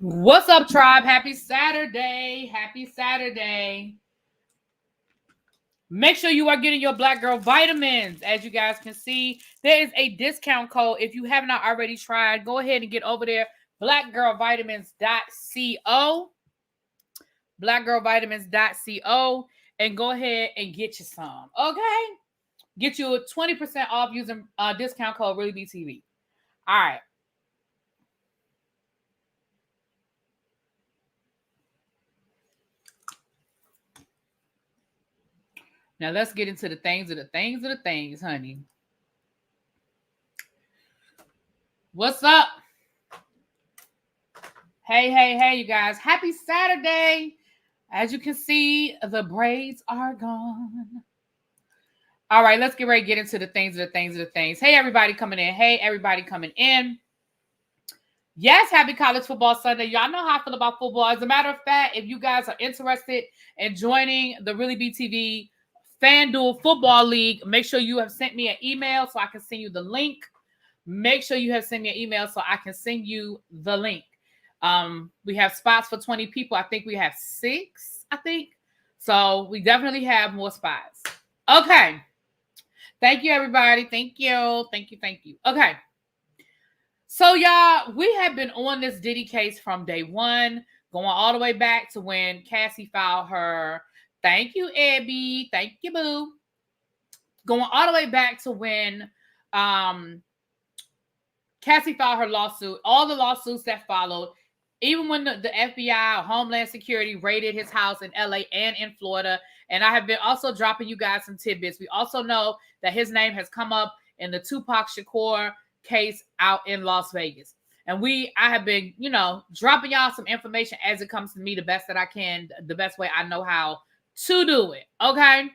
What's up, tribe? Happy Saturday. Happy Saturday. Make sure you are getting your Black Girl vitamins. As you guys can see, there is a discount code. If you have not already tried, go ahead and get over there. blackgirlvitamins.co. blackgirlvitamins.co. And go ahead and get you some. Okay? Get you a 20% off using discount code ReallyBTV. All right. Now let's get into the things, honey. What's up? Hey, you guys. Happy Saturday. As you can see, the braids are gone. All right, let's get ready to get into the things. Hey, everybody coming in. Yes, happy College Football Sunday. Y'all know how I feel about football. As a matter of fact, if you guys are interested in joining the ReallyBTV FanDuel Football League, make sure you have sent me an email so I can send you the link. We have spots for 20 people. I think we have 6, So we definitely have more spots. Okay. Thank you, everybody. Thank you. Okay. So, y'all, we have been on this Diddy case from day one, going all the way back to when Cassie filed her. Thank you, Abby. Thank you, boo. Going all the way back to when Cassie filed her lawsuit, all the lawsuits that followed, even when the FBI or Homeland Security raided his house in LA and in Florida. And I have been also dropping you guys some tidbits. We also know that his name has come up in the Tupac Shakur case out in Las Vegas. And I have been, dropping y'all some information as it comes to me the best that I can, the best way I know how to do it. Okay.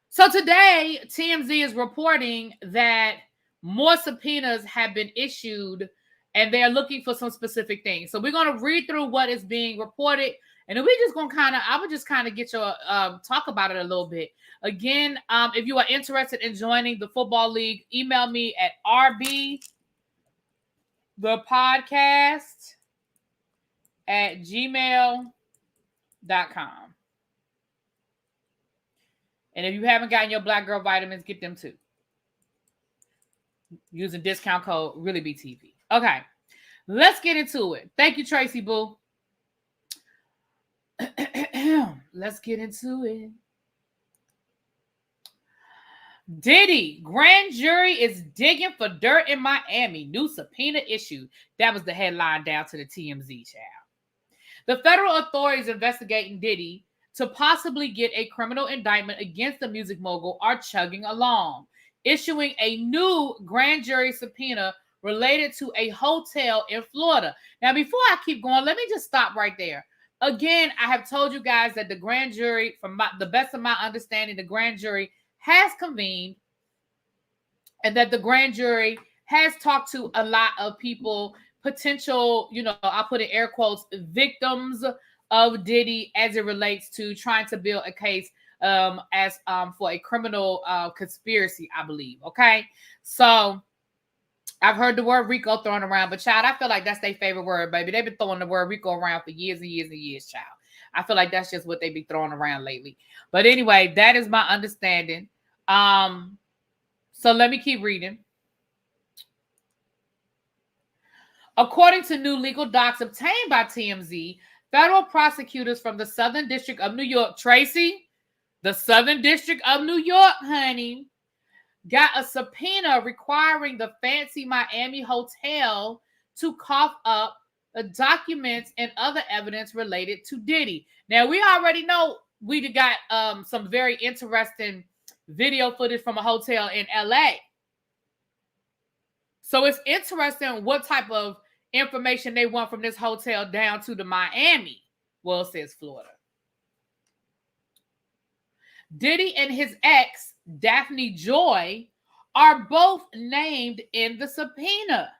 So today, TMZ is reporting that more subpoenas have been issued and they're looking for some specific things. So we're going to read through what is being reported. And then we're just going to I would just get your, talk about it a little bit. Again, if you are interested in joining the football league, email me at ReallyBthePodcast@gmail.com. And if you haven't gotten your Black Girl vitamins, get them too. Using discount code ReallyBTV. Okay, let's get into it. Thank you, Tracy Boo. Let's get into it. Diddy, grand jury is digging for dirt in Miami. New subpoena issued. That was the headline down to the TMZ child. The federal authorities investigating Diddy to possibly get a criminal indictment against the music mogul are chugging along, issuing a new grand jury subpoena related to a hotel in Florida. Now, before I keep going, let me just stop right there. Again, I have told you guys that the grand jury, from the best of my understanding, the grand jury has convened and that the grand jury has talked to a lot of people, potential, I put in air quotes, victims of Diddy as it relates to trying to build a case for a criminal conspiracy, I believe. Okay. So I've heard the word RICO thrown around, but child, I feel like that's their favorite word, baby. They've been throwing the word RICO around for years and years and years, child. I feel like that's just what they be throwing around lately. But anyway, that is my understanding. So let me keep reading. According to new legal docs obtained by TMZ, federal prosecutors from the Southern District of New York, Tracy, the Southern District of New York, honey, got a subpoena requiring the fancy Miami hotel to cough up the documents and other evidence related to Diddy. Now, we already know we got some very interesting video footage from a hotel in LA. So it's interesting what type of information they want from this hotel down to the Miami. Well, it says Florida. Diddy and his ex, Daphne Joy, are both named in the subpoena.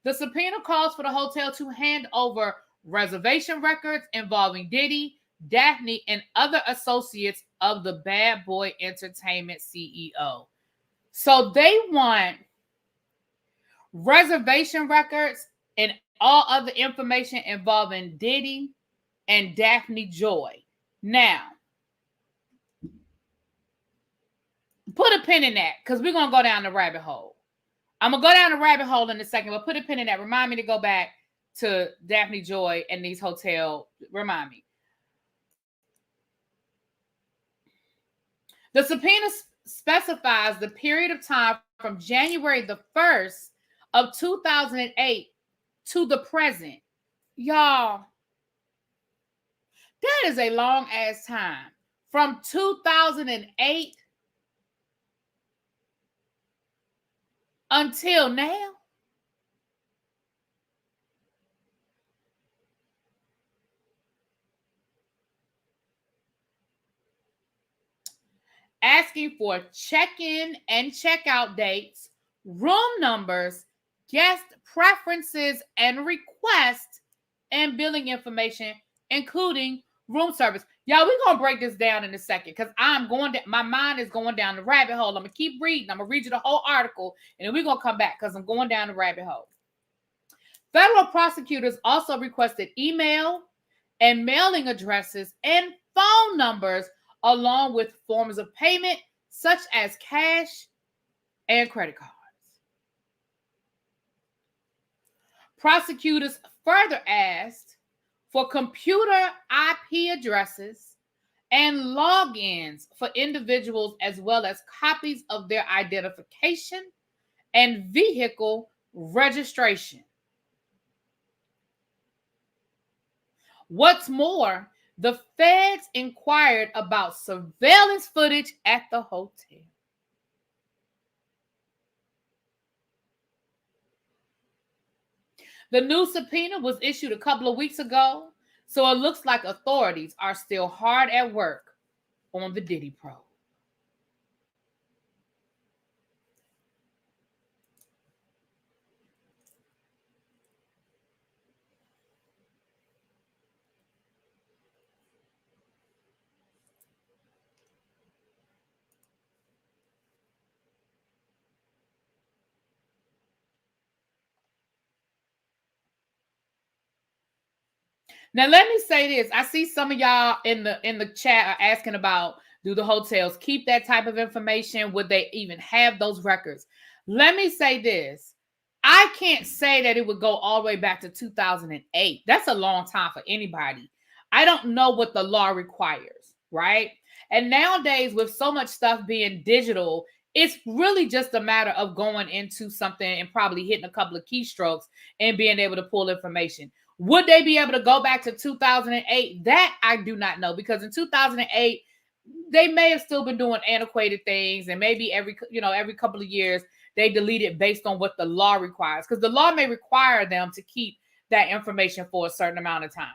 The subpoena calls for the hotel to hand over reservation records involving Diddy, Daphne, and other associates of the Bad Boy Entertainment CEO. So they want reservation records, and all other information involving Diddy and Daphne Joy. Now, put a pin in that because we're going to go down the rabbit hole. I'm going to go down the rabbit hole in a second, but put a pin in that. Remind me to go back to Daphne Joy and these hotel. Remind me. The subpoena specifies the period of time from January the 1st of 2008 to the present. Y'all, that is a long ass time. From 2008 until now. Asking for check-in and check-out dates, room numbers, guest preferences and requests, and billing information, including room service. Y'all, we're going to break this down in a second because my mind is going down the rabbit hole. I'm going to keep reading. I'm going to read you the whole article, and then we're going to come back because I'm going down the rabbit hole. Federal prosecutors also requested email and mailing addresses and phone numbers along with forms of payment such as cash and credit cards. Prosecutors further asked for computer IP addresses and logins for individuals as well as copies of their identification and vehicle registration. What's more, the feds inquired about surveillance footage at the hotel. The new subpoena was issued a couple of weeks ago, so it looks like authorities are still hard at work on the Diddy probe. Now, let me say this. I see some of y'all in the chat are asking about, do the hotels keep that type of information? Would they even have those records? Let me say this. I can't say that it would go all the way back to 2008. That's a long time for anybody. I don't know what the law requires, right? And nowadays, with so much stuff being digital, it's really just a matter of going into something and probably hitting a couple of keystrokes and being able to pull information. Would they be able to go back to 2008? That I do not know, because in 2008, they may have still been doing antiquated things, and maybe every couple of years they delete it based on what the law requires, because the law may require them to keep that information for a certain amount of time.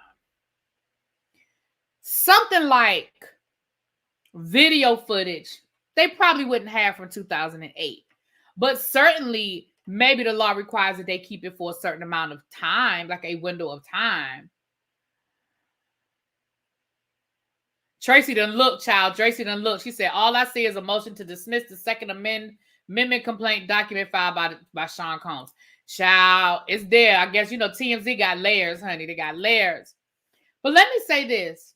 Something like video footage, they probably wouldn't have from 2008, but certainly maybe the law requires that they keep it for a certain amount of time, like a window of time. Tracy done look, child. Tracy done look. She said, all I see is a motion to dismiss the Second Amendment complaint document filed by Sean Combs. Child, it's there. I guess, TMZ got layers, honey. They got layers. But let me say this.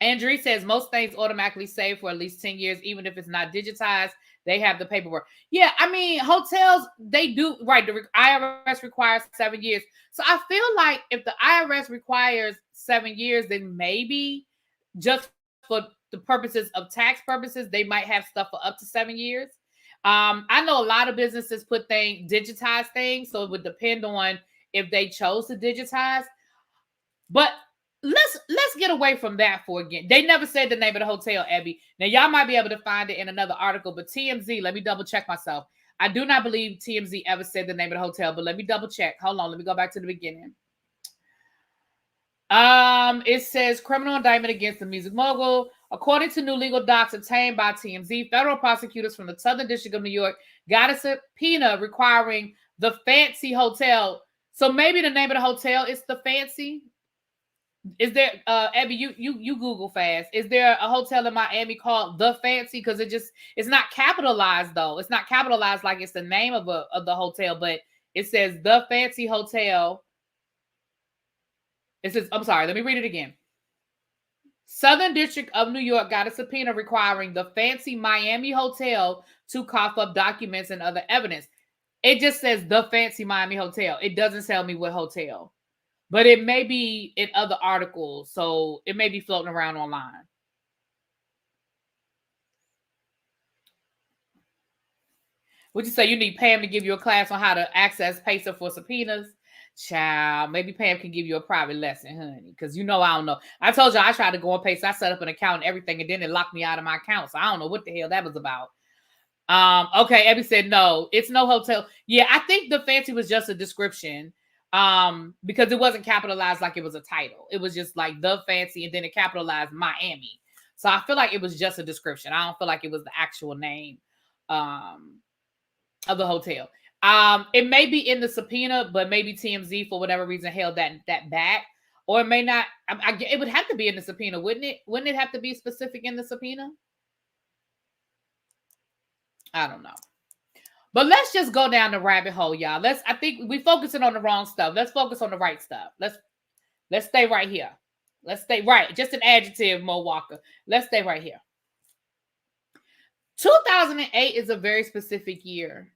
Andrew says most things automatically save for at least 10 years, even if it's not digitized. They have the paperwork. Yeah, I mean, hotels, they do, right, the IRS requires 7 years. So I feel like if the IRS requires 7 years, then maybe just for the purposes of tax purposes, they might have stuff for up to 7 years. I know a lot of businesses digitize things, so it would depend on if they chose to digitize. But let's get away from that for again. They never said the name of the hotel, Abby. Now, y'all might be able to find it in another article, but TMZ, let me double check myself. I do not believe TMZ ever said the name of the hotel, but let me double check. Hold on, let me go back to the beginning. It says criminal indictment against the music mogul. According to new legal docs obtained by TMZ, federal prosecutors from the Southern District of New York got a subpoena requiring the Fancy Hotel. So maybe the name of the hotel is the Fancy. Is there, Abby, you Google fast. Is there a hotel in Miami called The Fancy? Because it's not capitalized though. It's not capitalized like it's the name of the hotel, but It says the fancy hotel. It says, I'm sorry, let me read it again. Southern District of New York got a subpoena requiring the fancy Miami hotel to cough up documents and other evidence. It just says the fancy Miami hotel. It doesn't tell me what hotel, but it may be in other articles. So it may be floating around online. Would you say you need Pam to give you a class on how to access Pacer for subpoenas? Child, maybe Pam can give you a private lesson, honey. Because I don't know. I told you I tried to go on Pacer. I set up an account and everything, and then it locked me out of my account. So I don't know what the hell that was about. Okay, Abby said no, it's no hotel. Yeah, I think the fancy was just a description. Because it wasn't capitalized like it was a title. It was just like the fancy, and then it capitalized Miami. So I feel like it was just a description. I don't feel like it was the actual name of the hotel. It may be in the subpoena, but maybe TMZ for whatever reason held that back, or it may not. It would have to be in the subpoena, wouldn't it? Wouldn't it have to be specific in the subpoena? I don't know. But let's just go down the rabbit hole, y'all. I think we focusing on the wrong stuff. Let's focus on the right stuff. Let's stay right here. Let's stay right. Just an adjective, Mo Walker. Let's stay right here. 2008 is a very specific year,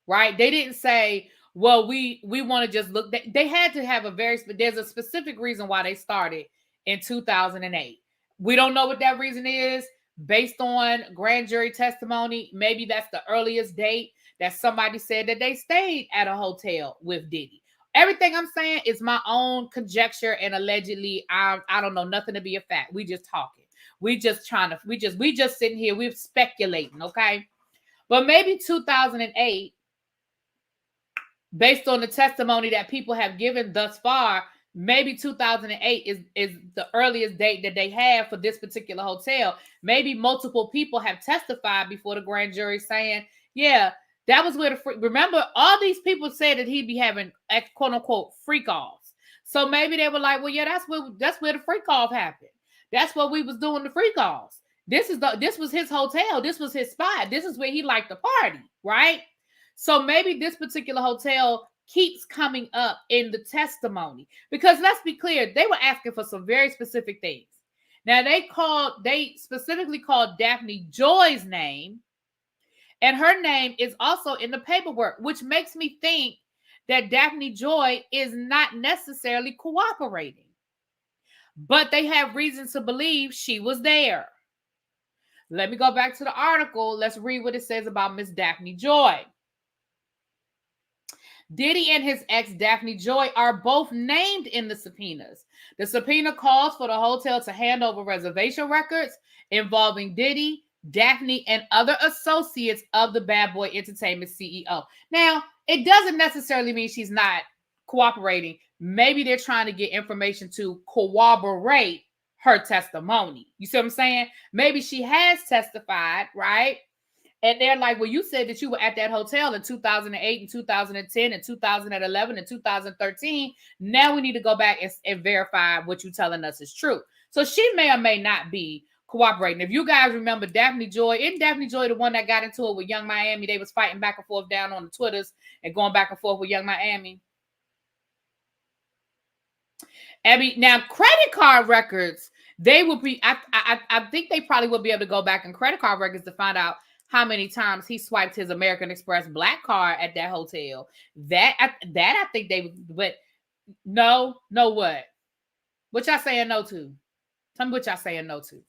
right? They didn't say, well, we want to just look. They had to have there's a specific reason why they started in 2008. We don't know what that reason is. Based on grand jury testimony, maybe that's the earliest date that somebody said that they stayed at a hotel with Diddy. Everything I'm saying is my own conjecture, and allegedly, I don't know nothing to be a fact. We just talking. We just sitting here. We're speculating, okay? But maybe 2008, based on the testimony that people have given thus far, maybe 2008 is the earliest date that they have for this particular hotel. Maybe multiple people have testified before the grand jury saying, yeah, that was where remember, all these people said that he'd be having quote unquote freak offs. So maybe they were like, well, yeah, that's where the freak off happened. That's what we was doing, the freak offs. This was his hotel. This was his spot. This is where he liked to party, right? So maybe this particular hotel keeps coming up in the testimony, because let's be clear, they were asking for some very specific things. Now they specifically called Daphne Joy's name, and her name is also in the paperwork, which makes me think that Daphne Joy is not necessarily cooperating, but they have reason to believe she was there. Let me go back to the article. Let's read what it says about Miss Daphne Joy. Diddy and his ex, Daphne Joy, are both named in the subpoenas. The subpoena calls for the hotel to hand over reservation records involving Diddy, Daphne, and other associates of the Bad Boy Entertainment CEO. Now, it doesn't necessarily mean she's not cooperating. Maybe they're trying to get information to corroborate her testimony. You see what I'm saying? Maybe she has testified, right? And they're like, well, you said that you were at that hotel in 2008 and 2010 and 2011 and 2013. Now we need to go back and verify what you're telling us is true. So she may or may not be cooperating. If you guys remember Daphne Joy, isn't Daphne Joy the one that got into it with Young Miami? They was fighting back and forth down on the Twitters and going back and forth with Young Miami. Abby, now credit card records, they will be, I think they probably will be able to go back in credit card records to find out how many times he swiped his American Express Black card at that hotel. That I think they would, but no what? What y'all saying no to? Tell me what y'all saying no to.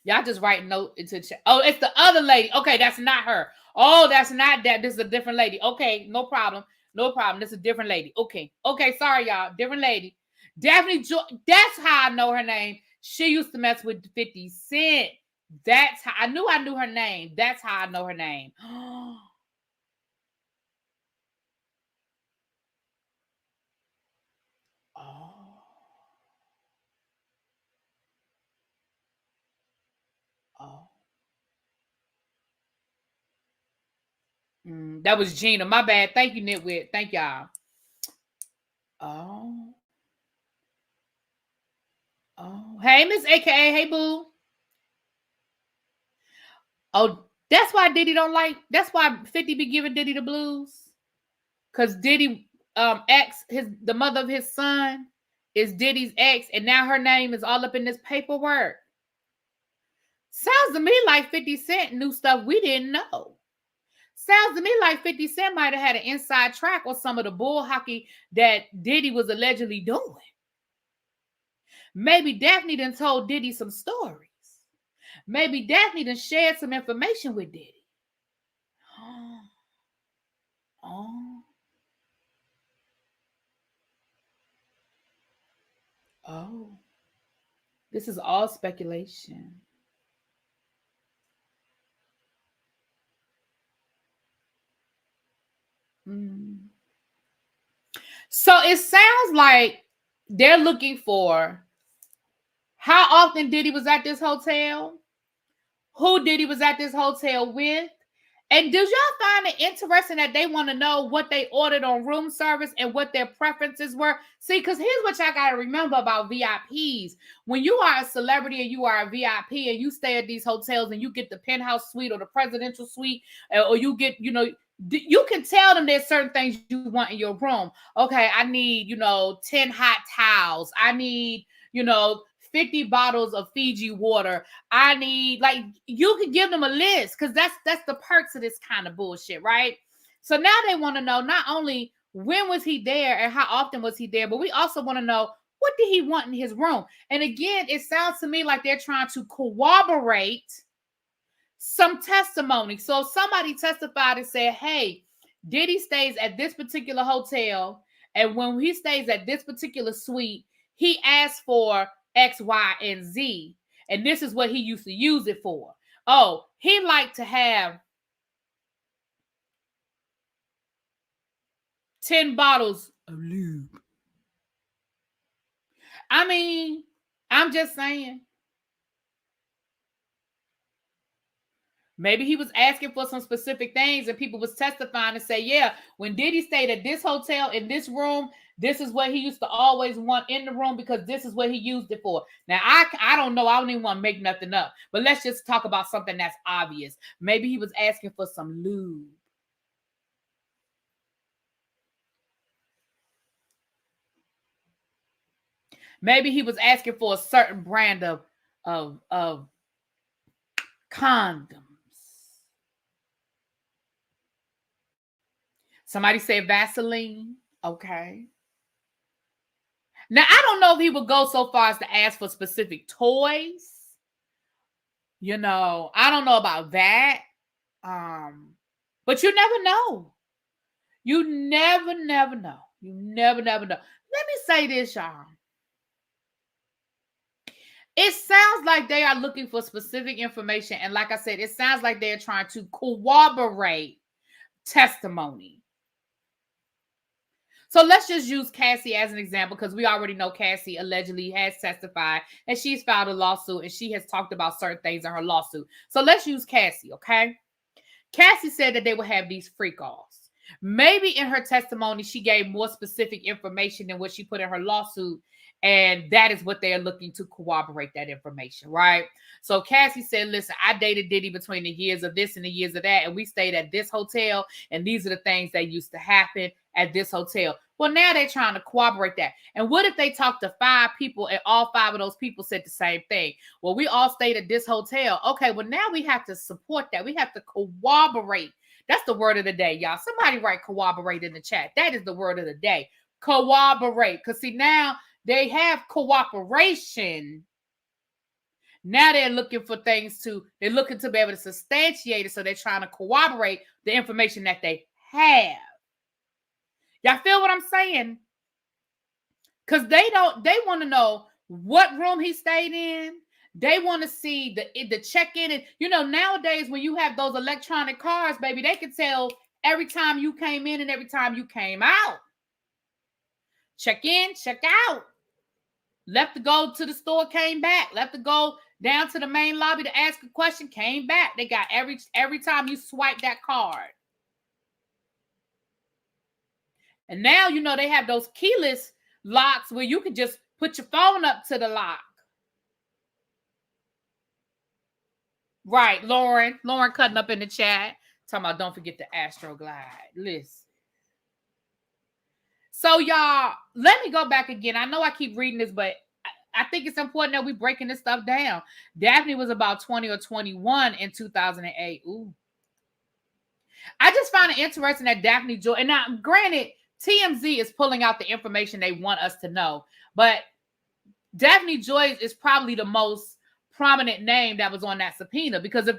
Y'all just write note into chat. Oh, it's the other lady. Okay, that's not her. Oh, that's not that. This is a different lady. Okay, no problem. No problem. This is a different lady. Okay, sorry, y'all. Different lady. Daphne Joy. That's how I know her name. She used to mess with 50 Cent. That's how I knew her name. That's how I know her name. Oh. That was Gina. My bad. Thank you, Nitwit. Thank y'all. Oh. Hey, Miss AKA. Hey, boo. Oh, that's why Diddy don't like. That's why 50 be giving Diddy the blues. Because Diddy the mother of his son is Diddy's ex, and now her name is all up in this paperwork. Sounds to me like 50 Cent knew stuff we didn't know. Sounds to me like 50 Cent might have had an inside track on some of the bull hockey that Diddy was allegedly doing. Maybe Daphne done told Diddy some stories. Maybe Daphne done shared some information with Diddy. Oh. This is all speculation. So it sounds like they're looking for how often Diddy was at this hotel, who Diddy was at this hotel with. And do y'all find it interesting that they want to know what they ordered on room service and what their preferences were? See, because here's what y'all got to remember about VIPs. When you are a celebrity and you are a VIP and you stay at these hotels and you get the penthouse suite or the presidential suite, or you get, you can tell them there's certain things you want in your room. Okay, I need, 10 hot towels. I need, 50 bottles of Fiji water. I need, like, you can give them a list because that's the perks of this kind of bullshit, right? So now they want to know not only when was he there and how often was he there, but we also want to know what did he want in his room. And again, it sounds to me like they're trying to corroborate some testimony. So if somebody testified and said, hey, Diddy stays at this particular hotel, and when he stays at this particular suite, he asked for X, Y, and Z. And this is what he used to use it for. Oh, he liked to have 10 bottles of lube. I mean, I'm just saying. Maybe he was asking for some specific things and people was testifying and say, yeah, when Diddy stayed at this hotel in this room, this is what he used to always want in the room because this is what he used it for. Now, I don't know. I don't even want to make nothing up. But let's just talk about something that's obvious. Maybe he was asking for some lube. Maybe he was asking for a certain brand of condoms. Somebody said Vaseline. Okay. Now, I don't know if he would go so far as to ask for specific toys. I don't know about that. But you never know. You never know. You never know. Let me say this, y'all. It sounds like they are looking for specific information. And like I said, it sounds like they're trying to corroborate testimony. So let's just use Cassie as an example because we already know Cassie allegedly has testified and she's filed a lawsuit and she has talked about certain things in her lawsuit. So let's use Cassie, okay? Cassie said that they would have these freak-offs. Maybe in her testimony, she gave more specific information than what she put in her lawsuit. And that is what they're looking to corroborate that information, right? So Cassie said, listen, I dated Diddy between the years of this and the years of that. And we stayed at this hotel. And these are the things that used to happen at this hotel. Well, now they're trying to corroborate that. And what if they talked to 5 people and all 5 of those people said the same thing? Well, we all stayed at this hotel. Okay, well, now we have to support that. We have to corroborate. That's the word of the day, y'all. Somebody write corroborate in the chat. That is the word of the day. Corroborate. Because see, now they have cooperation. Now they're looking for they're looking to be able to substantiate it. So they're trying to corroborate the information that they have. Y'all feel what I'm saying? Because they want to know what room he stayed in. They want to see the check-in. And, nowadays when you have those electronic cards, baby, they can tell every time you came in and every time you came out. Check in, check out. Left to go to the store, came back. Left to go down to the main lobby to ask a question, came back. They got every time you swipe that card. And now, they have those keyless locks where you can just put your phone up to the lock. Right, Lauren cutting up in the chat. Talking about don't forget the Astro Glide. Listen. So y'all, let me go back again. I know I keep reading this, but I think it's important that we breaking this stuff down. Daphne was about 20 or 21 in 2008. Ooh. I just found it interesting that Daphne Joy, and now granted, TMZ is pulling out the information they want us to know, but Daphne Joy is probably the most prominent name that was on that subpoena, because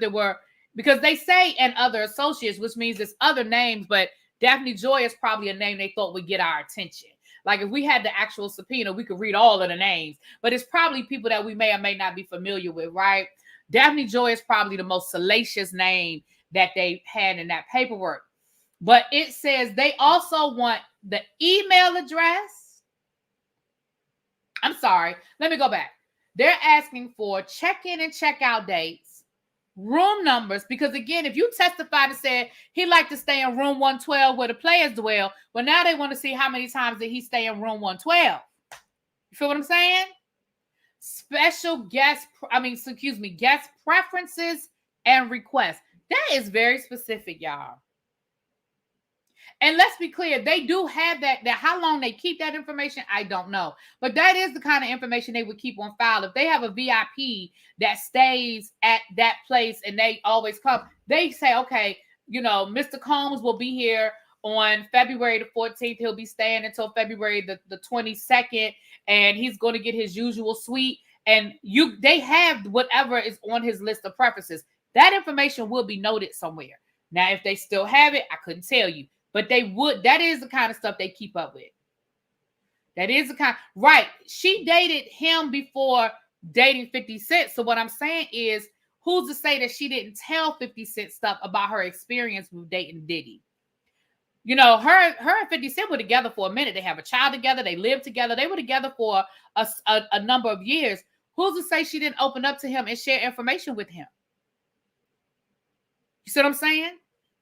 because they say and other associates, which means there's other names, but Daphne Joy is probably a name they thought would get our attention. Like if we had the actual subpoena, we could read all of the names, but it's probably people that we may or may not be familiar with, right? Daphne Joy is probably the most salacious name that they had in that paperwork. But it says they also want the email address. I'm sorry, let me go back. They're asking for check-in and check-out dates, room numbers, because again, if you testified and said he liked to stay in room 112 where the players dwell, well, now they want to see how many times did he stay in room 112. You feel what I'm saying? Special guest preferences and requests. That is very specific, y'all. And let's be clear, they do have that how long they keep that information, I don't know. But that is the kind of information they would keep on file. If they have a VIP that stays at that place and they always come, they say, okay, Mr. Combs will be here on February the 14th. He'll be staying until February the 22nd, and he's going to get his usual suite. And they have whatever is on his list of preferences. That information will be noted somewhere. Now, if they still have it, I couldn't tell you. But they would. That is the kind of stuff they keep up with. That is the kind. Right. She dated him before dating 50 Cent. So what I'm saying is, who's to say that she didn't tell 50 Cent stuff about her experience with dating Diddy? Her and 50 Cent were together for a minute. They have a child together. They lived together. They were together for a number of years. Who's to say she didn't open up to him and share information with him? You see what I'm saying?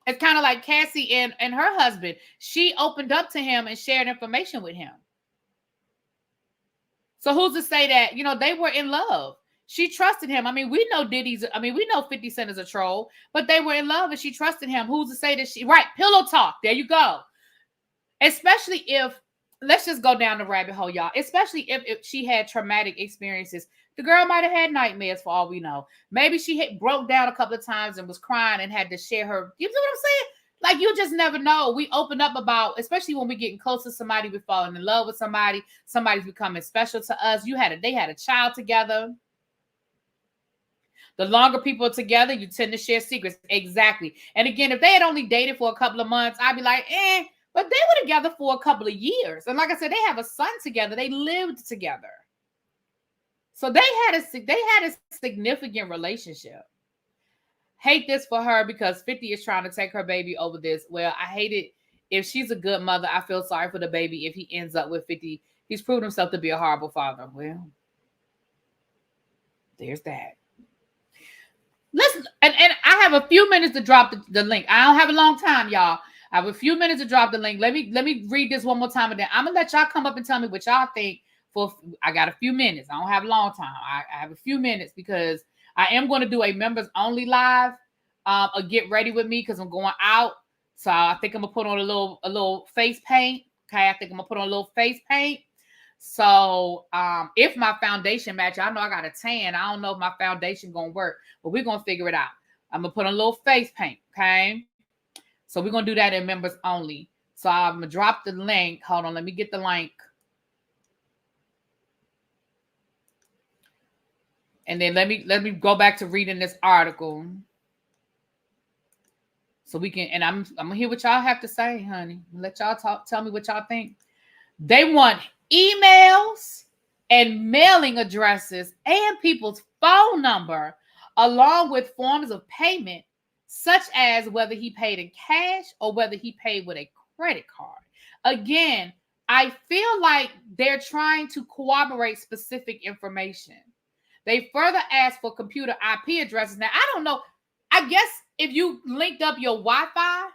It's kind of like Cassie and her husband. She opened up to him and shared information with him. So who's to say that, they were in love? She trusted him. I mean, we know 50 Cent is a troll, but they were in love and she trusted him. Who's to say that right, pillow talk. There you go. Especially if, let's just go down the rabbit hole, y'all. Especially if she had traumatic experiences. The girl might have had nightmares for all we know. Maybe she broke down a couple of times and was crying and had to share her. You know what I'm saying? Like, you just never know. We open up about, especially when we're getting close to somebody, we're falling in love with somebody. Somebody's becoming special to us. They had a child together. The longer people are together, you tend to share secrets. Exactly. And again, if they had only dated for a couple of months, I'd be like, but they were together for a couple of years. And like I said, they have a son together. They lived together. So they had a significant relationship. Hate this for her because 50 is trying to take her baby over this. Well, I hate it. If she's a good mother, I feel sorry for the baby if he ends up with 50. He's proven himself to be a horrible father. Well, there's that. Listen, and I have a few minutes to drop the link. I don't have a long time, y'all. I have a few minutes to drop the link. Let me read this one more time, and then I'm gonna let y'all come up and tell me what y'all think. I got a few minutes. I don't have a long time. I have a few minutes because I am going to do a members only live. A get ready with me because I'm going out. So I think I'm gonna put on a little face paint. Okay, I think I'm gonna put on a little face paint. So if my foundation match, I know I got a tan. I don't know if my foundation gonna work, but we're gonna figure it out. I'm gonna put on a little face paint. Okay, so we're gonna do that in members only. So I'm gonna drop the link. Hold on, let me get the link. And then let me go back to reading this article. So we can, and I'm gonna hear what y'all have to say, honey. Let y'all tell me what y'all think. They want emails and mailing addresses and people's phone number, along with forms of payment, such as whether he paid in cash or whether he paid with a credit card. Again, I feel like they're trying to corroborate specific information. They further ask for computer IP addresses. Now, I don't know. I guess if you linked up your Wi-Fi,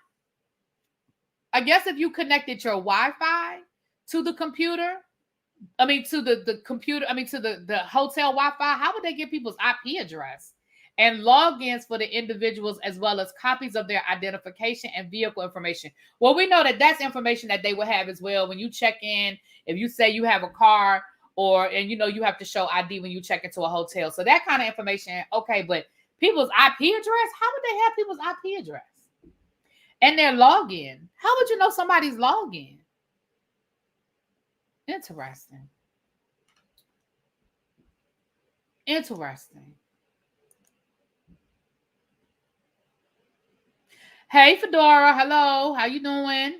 if you connected your Wi-Fi to the computer, to the computer, to the hotel Wi-Fi, how would they get people's IP address? and logins for the individuals, as well as copies of their identification and vehicle information. Well, we know that that's information that they will have as well when you check in. If you say you have a car, and you have to show ID when you check into a hotel. So that kind of information, okay, but people's IP address, how would they have people's IP address? And their login. How would you know somebody's login? Interesting. Hey, Fedora. Hello. How you doing?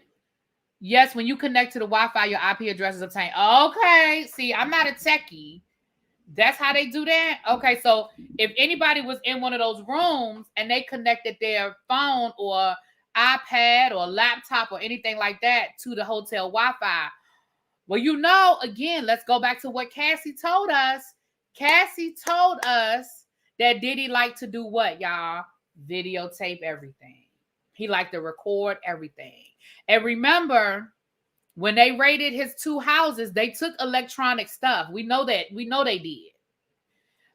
Yes, when you connect to the Wi-Fi, your IP address is obtained. Okay. See, I'm not a techie. That's how they do that? Okay, so if anybody was in one of those rooms and they connected their phone or iPad or laptop or anything like that to the hotel Wi-Fi, well, again, let's go back to what Cassie told us. Cassie told us that Diddy liked to do what, y'all? Videotape everything. He liked to record everything. And remember, when they raided his 2 houses, they took electronic stuff. We know that. We know they did.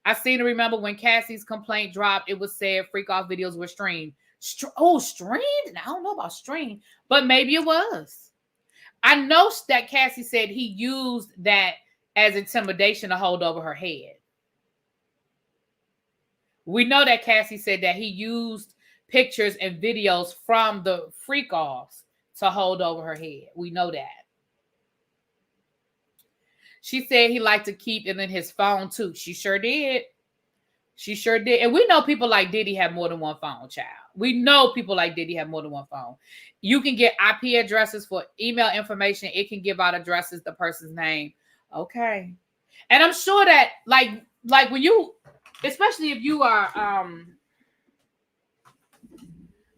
I seem to remember when Cassie's complaint dropped, it was said freak off videos were streamed. Streamed? I don't know about streamed, but maybe it was. I know that Cassie said he used that as intimidation to hold over her head. We know that Cassie said that he used pictures and videos from the freak offs to hold over her head. We know that. She said he liked to keep it in his phone too. She sure did. And we know people like Diddy have more than one phone, child. We know people like Diddy have more than one phone. You can get IP addresses for email information. It can give out addresses, the person's name. Okay. And I'm sure that like when you, especially if you are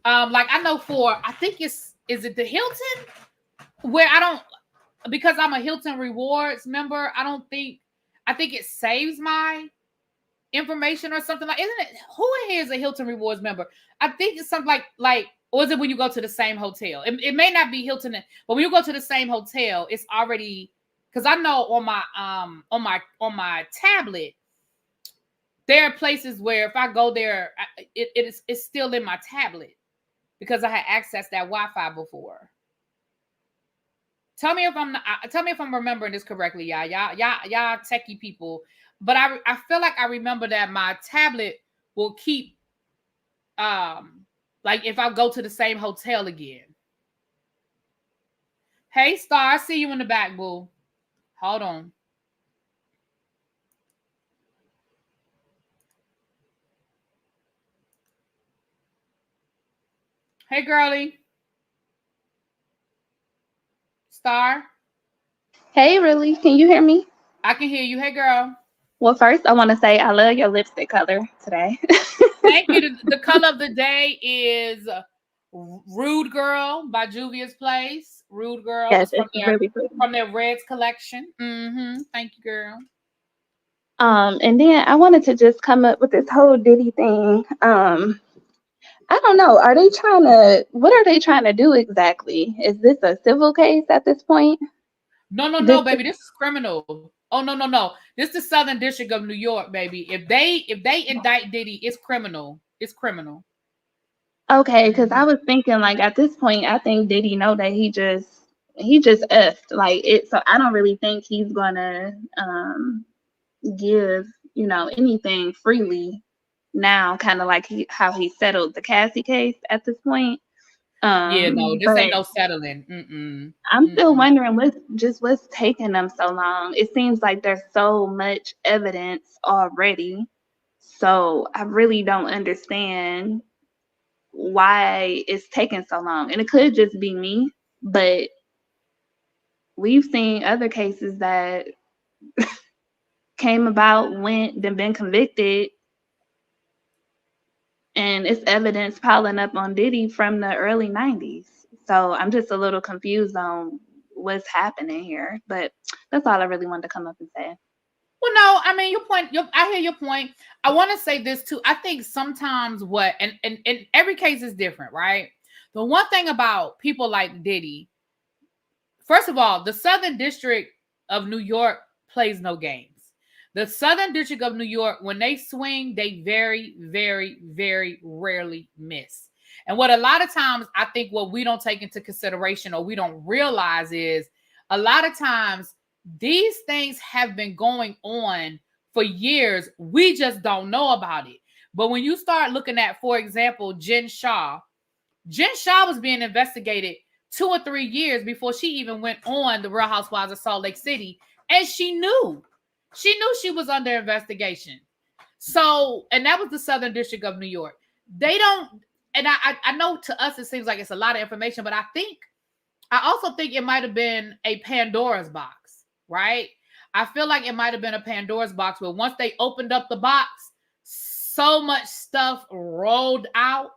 like I know I think is it the Hilton where because I'm a Hilton Rewards member, I think it saves my information or something like, isn't it? Who in here is a Hilton Rewards member? I think it's something like, or is it when you go to the same hotel? It may not be Hilton, but when you go to the same hotel, it's already, because I know on my tablet, there are places where if I go there, it's still in my tablet because I had accessed that Wi-Fi before. Tell me if I'm remembering this correctly, y'all techie people. But I feel like I remember that my tablet will keep like if I go to the same hotel again. Hey Star, I see you in the back, boo. Hold on. Hey girlie. Star. Hey, Really, can you hear me? I can hear you. Hey girl. Well, first, I want to say I love your lipstick color today. Thank you. The color of the day is Rude Girl by Juvia's Place. Rude Girl. Yes, It's really pretty. from their Reds collection. Thank you, girl. And then I wanted to just come up with this whole Diddy thing. I don't know. What are they trying to do exactly? Is this a civil case at this point? No, baby. This is criminal. Oh, no. This is the Southern District of New York, baby. If they indict Diddy, it's criminal. It's criminal. Okay, because I was thinking like at this point, I think Diddy know that he just effed like it. So I don't really think he's gonna give anything freely now, kind of like how he settled the Cassie case at this point. Yeah, no, this ain't no settling. I'm still wondering what's taking them so long. It seems like there's so much evidence already. So I really don't understand why it's taking so long. And it could just be me, but we've seen other cases that came about, went, then been convicted, and it's evidence piling up on Diddy from the early 90s. So I'm just a little confused on what's happening here. But that's all I really wanted to come up and say. Well, no, I mean, I hear your point. I want to say this too. I think sometimes and every case is different, right? The one thing about people like Diddy, first of all, the Southern District of New York plays no games. The Southern District of New York, when they swing, they very, very, very rarely miss. And what a lot of times I think what we don't take into consideration or we don't realize is a lot of times these things have been going on for years. We just don't know about it. But when you start looking at, for example, Jen Shaw was being investigated 2 or 3 years before she even went on the Real Housewives of Salt Lake City. And she knew she was under investigation. So, and that was the Southern District of New York. They don't, and I know to us it seems like it's a lot of information, but I also think it might have been a Pandora's box, right? I feel like it might have been a Pandora's box, but once they opened up the box, so much stuff rolled out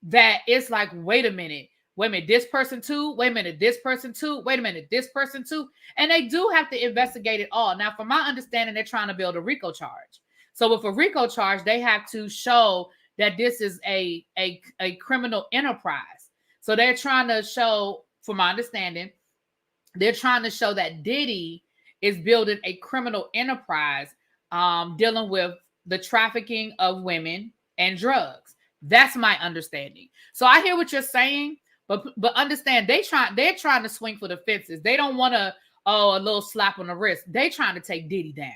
that it's like, wait a minute, this person too, this person too, this person too. And they do have to investigate it all. Now, from my understanding, they're trying to build a RICO charge. So with a RICO charge, they have to show that this is a criminal enterprise. So they're trying to show, from my understanding, they're trying to show that Diddy is building a criminal enterprise dealing with the trafficking of women and drugs. That's my understanding. So I hear what you're saying, but understand they're trying to swing for the fences. They don't want a little slap on the wrist. They're trying to take Diddy down.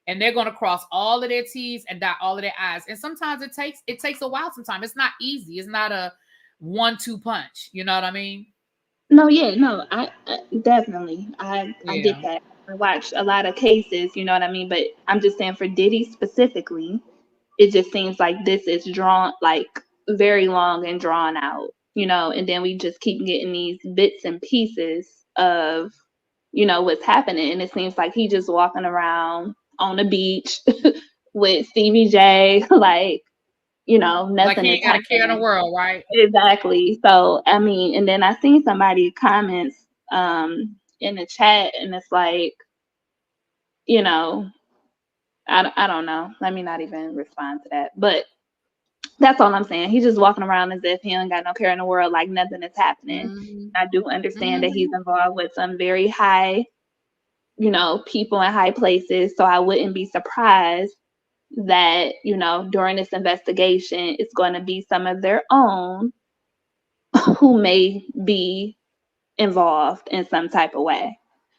And they're going to cross all of their T's and dot all of their I's. And sometimes it takes a while sometimes. It's not easy. It's not a 1-2 punch. You know what I mean? No, yeah, no, I definitely, I get that. I watched a lot of cases, you know what I mean? But I'm just saying for Diddy specifically, it just seems like this is drawn, like, very long and drawn out, you know, and then we just keep getting these bits and pieces of, you know, what's happening. And it seems like he just walking around on the beach with Stevie J, like, you know, nothing like he ain't got a care in the world, right? Exactly. So, I mean, and then I seen somebody comments in the chat, and it's like, you know, I don't know. Let me not even respond to that. But that's all I'm saying. He's just walking around as if he ain't got no care in the world, like nothing is happening. Mm-hmm. I do understand that he's involved with some very high, you know, people in high places. So I wouldn't be surprised that, you know, during this investigation, it's going to be some of their own who may be involved in some type of way.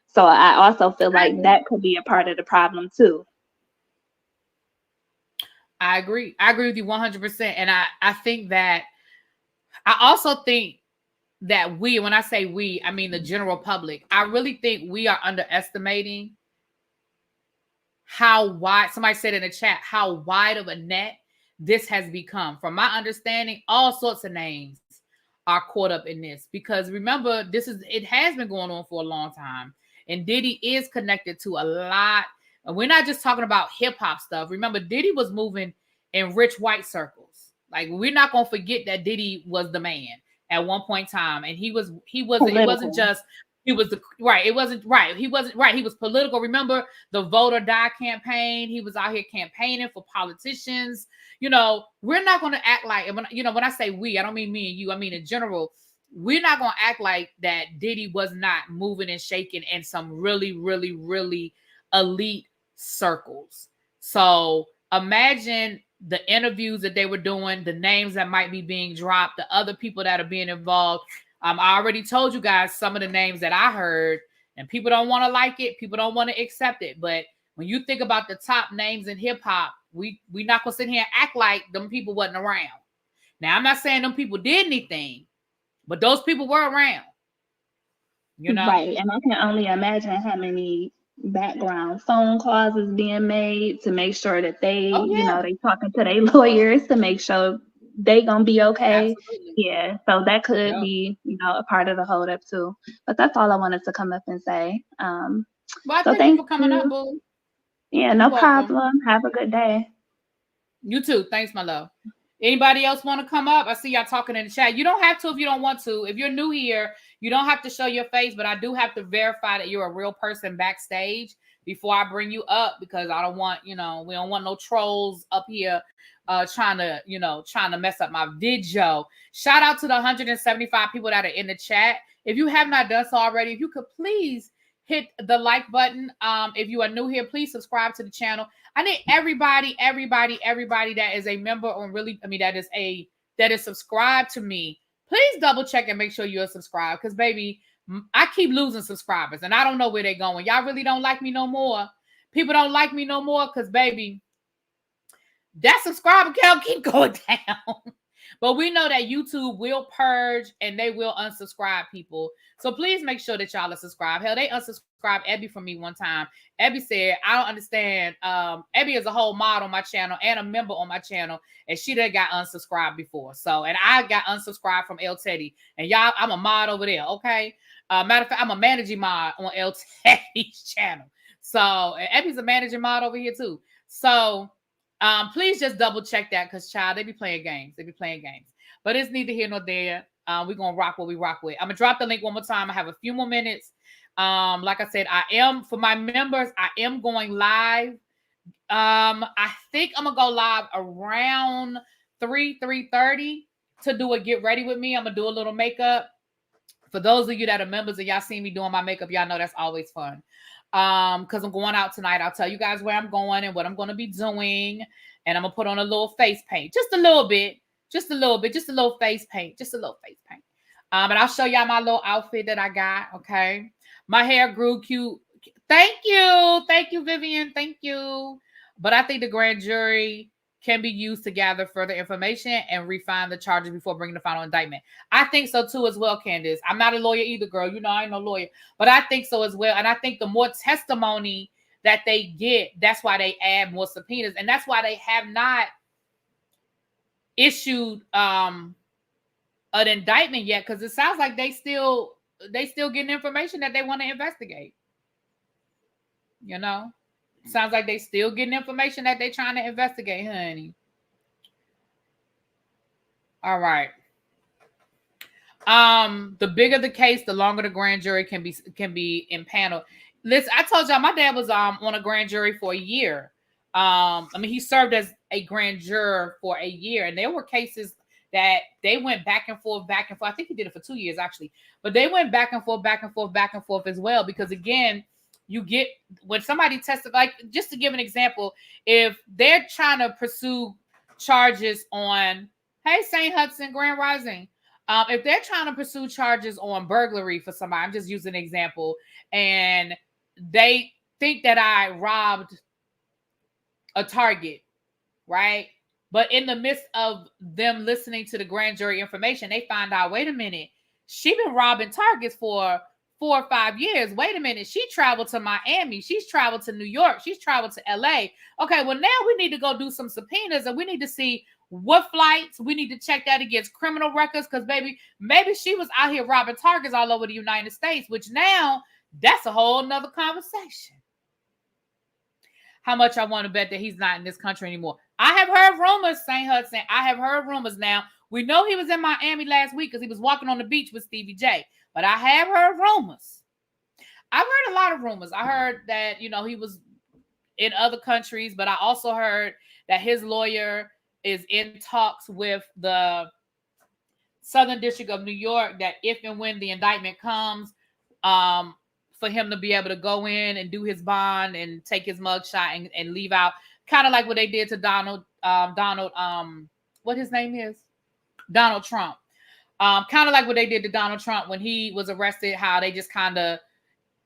So I also feel like that could be a part of the problem too. I agree. I agree with you 100%. And I think that, I also think that when I say we, I mean the general public, I really think we are underestimating how wide, somebody said in the chat, how wide of a net this has become. From my understanding, all sorts of names are caught up in this, because remember, it has been going on for a long time, and Diddy is connected to a lot. And we're not just talking about hip hop stuff. Remember, Diddy was moving in rich white circles. Like, we're not gonna forget that Diddy was the man at one point in time, and he was. It wasn't just. He was right. It wasn't right. He wasn't right. He was political. Remember the Vote or Die campaign? He was out here campaigning for politicians. You know, we're not going to act like, you know, when I say we, I don't mean me and you. I mean in general. We're not going to act like that Diddy was not moving and shaking in some really, really, really elite circles. So imagine the interviews that they were doing, the names that might be being dropped, the other people that are being involved. I already told you guys some of the names that I heard, and people don't want to like it. People don't want to accept it. But when you think about the top names in hip hop, we not going to sit here and act like them people wasn't around. Now, I'm not saying them people did anything, but those people were around. You know? Right. And I can only imagine how many background phone calls is being made to make sure that they, you know, they talking to their lawyers to make sure they gonna be okay. Absolutely. Yeah. So that could be, you know, a part of the hold up too. But that's all I wanted to come up and say. Well, I so thank you for coming up, boo. Yeah, no problem. Have a good day. You too. Thanks, my love. Anybody else want to come up? I see y'all talking in the chat. You don't have to if you don't want to. If you're new here, you don't have to show your face, but I do have to verify that you're a real person backstage before I bring you up, because I don't want, you know, we don't want no trolls up here trying to mess up my video. Shout out to the 175 people that are in the chat. If you have not done so already, if you could please hit the like button. If you are new here, please subscribe to the channel. I need everybody that is a member on that is subscribed to me. Please double check and make sure you're subscribed, because baby, I keep losing subscribers and I don't know where they're going. Y'all really don't like me no more. People don't like me no more because baby, that subscriber count keep going down. But we know that YouTube will purge and they will unsubscribe people. So please make sure that y'all are subscribed. Hell, they unsubscribed Ebby from me one time. Ebby said, I don't understand. Ebby is a whole mod on my channel and a member on my channel. And she done got unsubscribed before. So, and I got unsubscribed from El Teddy. And y'all, I'm a mod over there, okay? Matter of fact, I'm a managing mod on El Teddy's channel. So, and Ebby's a managing mod over here too. So, please just double check that, because child, they be playing games. But it's neither here nor there. We're gonna rock what we rock with. I'm gonna drop the link one more time. I have a few more minutes. Like I said, for my members, I am going live. I think I'm gonna go live around 3:30 to do a get ready with me. I'm gonna do a little makeup. For those of you that are members and y'all see me doing my makeup, y'all know that's always fun. Because I'm going out tonight. I'll tell you guys where I'm going and what I'm going to be doing. And I'm going to put on a little face paint. Just a little face paint. And I'll show y'all my little outfit that I got. Okay. My hair grew cute. Thank you, Vivian. Thank you. But I think the grand jury can be used to gather further information and refine the charges before bringing the final indictment. I think so too as well, Candace. I'm not a lawyer either, girl. You know I ain't no lawyer. But I think so as well. And I think the more testimony that they get, that's why they add more subpoenas. And that's why they have not issued an indictment yet, because it sounds like they still getting information that they want to investigate. You know? Sounds like they still getting information that they trying to investigate, honey. All right. The bigger the case, the longer the grand jury can be impaneled. Listen, I told y'all my dad was on a grand jury for a year. I mean, he served as a grand juror for a year, and there were cases that they went back and forth. I think he did it for 2 years actually, but they went back and forth as well, because again, you get when somebody testifies, like just to give an example, if they're trying to pursue charges on, hey, St. Hudson, Grand Rising, if they're trying to pursue charges on burglary for somebody, I'm just using an example, and they think that I robbed a Target, right? But in the midst of them listening to the grand jury information, they find out, wait a minute, she been robbing Targets for 4 or 5 years. Wait a minute. She traveled to Miami. She's traveled to New York. She's traveled to LA. Okay, well, now we need to go do some subpoenas, and we need to see what flights. We need to check that against criminal records, because maybe she was out here robbing Targets all over the United States, which now that's a whole nother conversation. How much I want to bet that he's not in this country anymore. I have heard rumors, St. Hudson. I have heard rumors now. We know he was in Miami last week because he was walking on the beach with Stevie J. But I have heard rumors. I've heard a lot of rumors. I heard that, he was in other countries, but I also heard that his lawyer is in talks with the Southern District of New York, that if and when the indictment comes, for him to be able to go in and do his bond and take his mugshot and leave out, kind of like what they did to Donald, what his name is? Donald Trump. Kind of like what they did to Donald Trump when he was arrested, how they just kind of,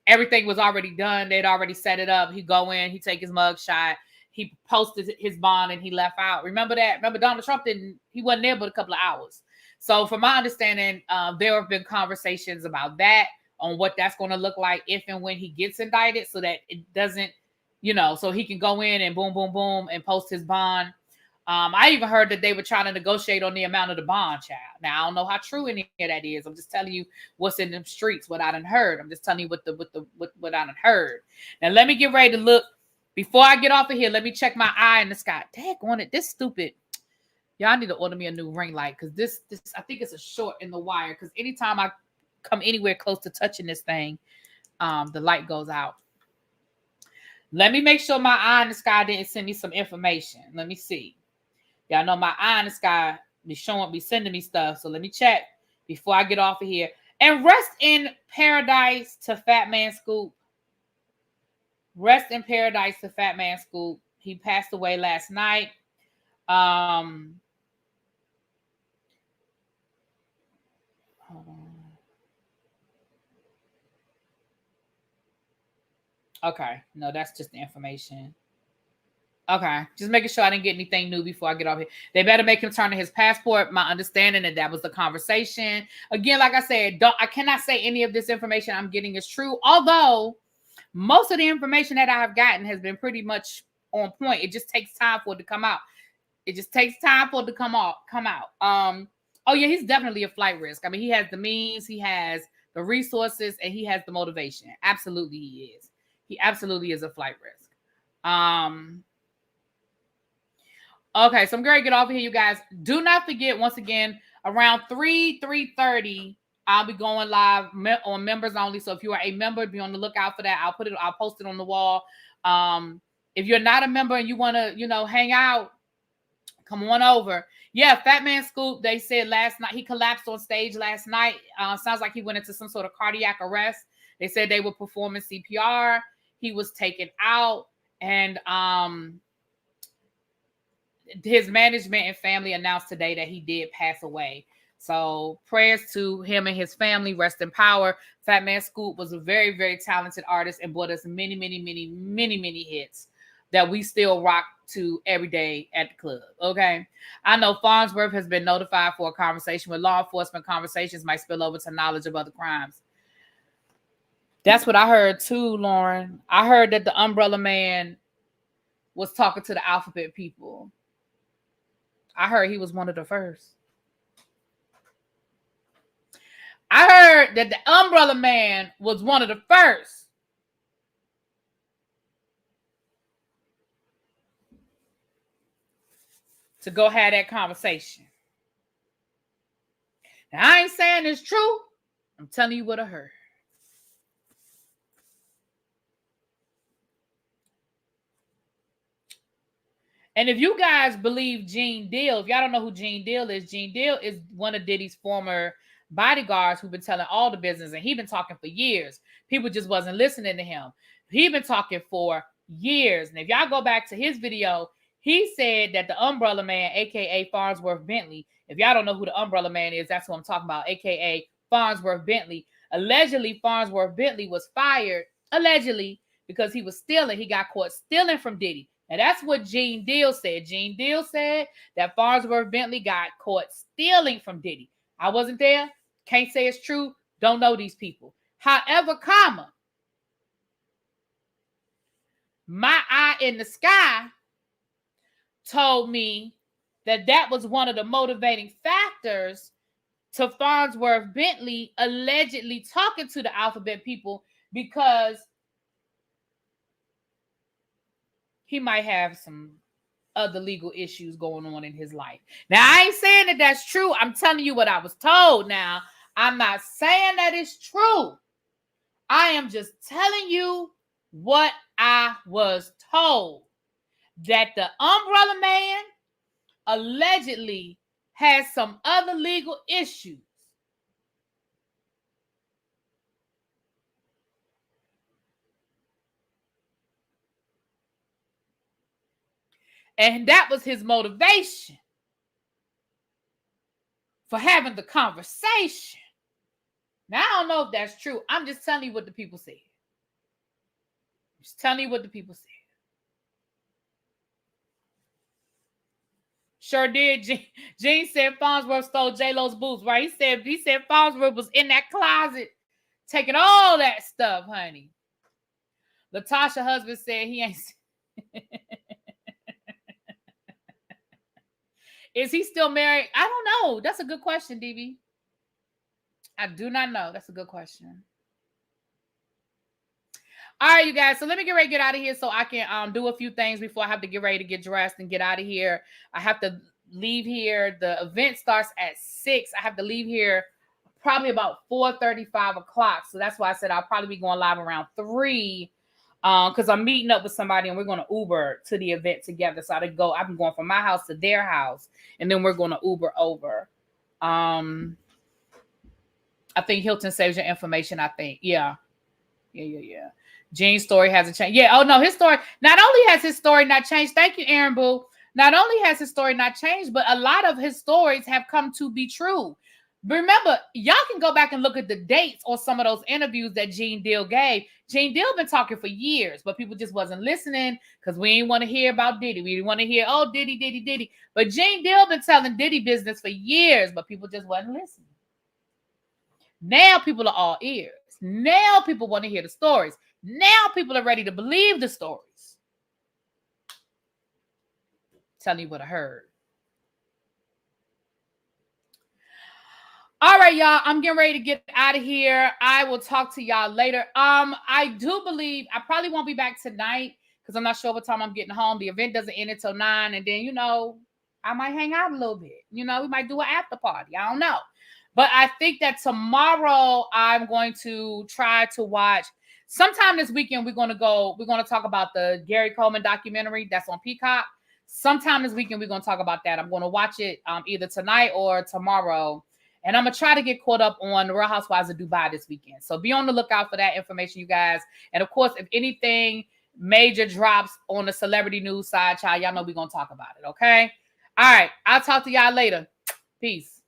everything was already done. They'd already set it up. He'd go in, he'd take his mugshot, he posted his bond, and he left out. Remember that? Remember Donald Trump he wasn't there but a couple of hours. So from my understanding, there have been conversations about that, on what that's going to look like if and when he gets indicted, so that it doesn't, so he can go in and boom, boom, boom, and post his bond. I even heard that they were trying to negotiate on the amount of the bond, child. Now, I don't know how true any of that is. I'm just telling you what's in them streets, what I done heard. I'm just telling you what I done heard. Now, let me get ready to look. Before I get off of here, let me check my eye in the sky. Daggone it, this stupid. Y'all need to order me a new ring light, because this I think it's a short in the wire, because anytime I come anywhere close to touching this thing, the light goes out. Let me make sure my eye in the sky didn't send me some information. Let me see. Y'all know my eye in the sky be sending me stuff. So let me check before I get off of here. And rest in paradise to Fat Man Scoop. Rest in paradise to Fat Man Scoop. He passed away last night. Hold on. Okay, no, that's just the information. Okay, just making sure I didn't get anything new before I get off here. They better make him turn in his passport. My understanding that was the conversation. Again, like I said, I cannot say any of this information I'm getting is true. Although most of the information that I have gotten has been pretty much on point. It just takes time for it to come out. It just takes time for it to come out. Oh yeah, he's definitely a flight risk. I mean, he has the means, he has the resources, and he has the motivation. Absolutely, he is. He absolutely is a flight risk. Okay, so I'm going to get off of here, you guys. Do not forget, once again, around 3:30, I'll be going live on members only. So if you are a member, be on the lookout for that. I'll post it on the wall. If you're not a member and you want to, hang out, come on over. Yeah, Fat Man Scoop, they said last night, he collapsed on stage last night. Sounds like he went into some sort of cardiac arrest. They said they were performing CPR. He was taken out, and his management and family announced today that he did pass away. So prayers to him and his family. Rest in power. Fat Man Scoop was a very, very talented artist and brought us many, many, many, many, many hits that we still rock to every day at the club. Okay. I know Farnsworth has been notified for a conversation with law enforcement. Conversations might spill over to knowledge of other crimes. That's what I heard too, Lauren. I heard that the Umbrella Man was talking to the alphabet people. I heard he was one of the first. I heard that the Umbrella Man was one of the first to go have that conversation. Now, I ain't saying it's true. I'm telling you what I heard. And if you guys believe Gene Deal, if y'all don't know who Gene Deal is one of Diddy's former bodyguards who've been telling all the business, and he's been talking for years. People just wasn't listening to him. He's been talking for years. And if y'all go back to his video, he said that the Umbrella Man, aka Farnsworth Bentley, if y'all don't know who the Umbrella Man is, that's what I'm talking about, aka Farnsworth Bentley. Allegedly, Farnsworth Bentley was fired, allegedly, because he was stealing. He got caught stealing from Diddy. And that's what Gene Deal said. Gene Deal said that Farnsworth Bentley got caught stealing from Diddy. I wasn't there. Can't say it's true. Don't know these people. However, my eye in the sky told me that was one of the motivating factors to Farnsworth Bentley allegedly talking to the alphabet people, because he might have some other legal issues going on in his life. Now, I ain't saying that that's true. I'm telling you what I was told. Now, I'm not saying that it's true. I am just telling you what I was told. That the Umbrella Man allegedly has some other legal issues. And that was his motivation for having the conversation. Now, I don't know if that's true. I'm just telling you what the people said. Just telling you what the people said. Sure did. Gene said Farnsworth stole J-Lo's boots, right? He said Farnsworth was in that closet taking all that stuff, honey. Latasha husband said he ain't. Is he still married? I don't know. That's a good question, DB. I do not know. That's a good question. All right, you guys. So let me get ready to get out of here so I can do a few things before I have to get ready to get dressed and get out of here. I have to leave here. The event starts at 6. I have to leave here probably about 4:30, 5 o'clock. So that's why I said I'll probably be going live around 3. Because I'm meeting up with somebody and we're going to Uber to the event together. So I've been going from my house to their house, and then we're going to Uber over. I think Hilton saves your information. I think. Yeah. Gene's story hasn't changed. Yeah. Oh no, his story. Not only has his story not changed. Thank you, Aaron Boo. Not only has his story not changed, but a lot of his stories have come to be true. Remember, y'all can go back and look at the dates or some of those interviews that Gene Deal gave. Gene Deal been talking for years, but people just wasn't listening because we didn't want to hear about Diddy. We didn't want to hear, oh, Diddy, Diddy, Diddy. But Gene Deal been telling Diddy business for years, but people just wasn't listening. Now people are all ears. Now people want to hear the stories. Now people are ready to believe the stories. Telling you what I heard. All right, y'all. I'm getting ready to get out of here. I will talk to y'all later. I do believe I probably won't be back tonight because I'm not sure what time I'm getting home. The event doesn't end until 9, and then I might hang out a little bit. We might do an after party. I don't know. But I think that tomorrow I'm going to try to watch. Sometime this weekend, we're going to talk about the Gary Coleman documentary that's on Peacock. Sometime this weekend, we're going to talk about that. I'm going to watch it either tonight or tomorrow. And I'm going to try to get caught up on the Real Housewives of Dubai this weekend. So be on the lookout for that information, you guys. And of course, if anything major drops on the celebrity news side, y'all know we're going to talk about it, okay? All right. I'll talk to y'all later. Peace.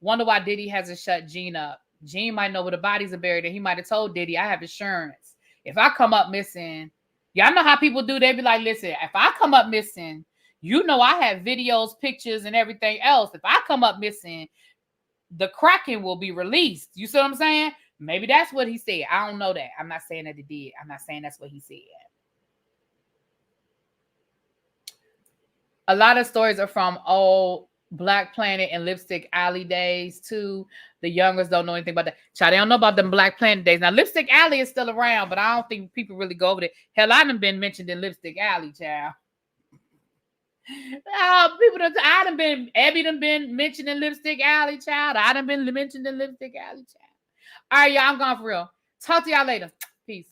Wonder why Diddy hasn't shut Gene up. Gene might know where the bodies are buried, and he might have told Diddy, I have insurance. If I come up missing, y'all know how people do. They be like, listen, if I come up missing, I have videos, pictures, and everything else. If I come up missing, the Kraken will be released. You see what I'm saying? Maybe that's what he said. I don't know that. I'm not saying that he did. I'm not saying that's what he said. A lot of stories are from old Black Planet and Lipstick Alley days too. The youngers don't know anything about that. Child, they don't know about them Black Planet days. Now, Lipstick Alley is still around, but I don't think people really go over there. Hell, I done been mentioned in Lipstick Alley, child. Abby done been mentioned in Lipstick Alley, child. I done been mentioned in Lipstick Alley, child. All right, y'all, I'm gone for real. Talk to y'all later. Peace.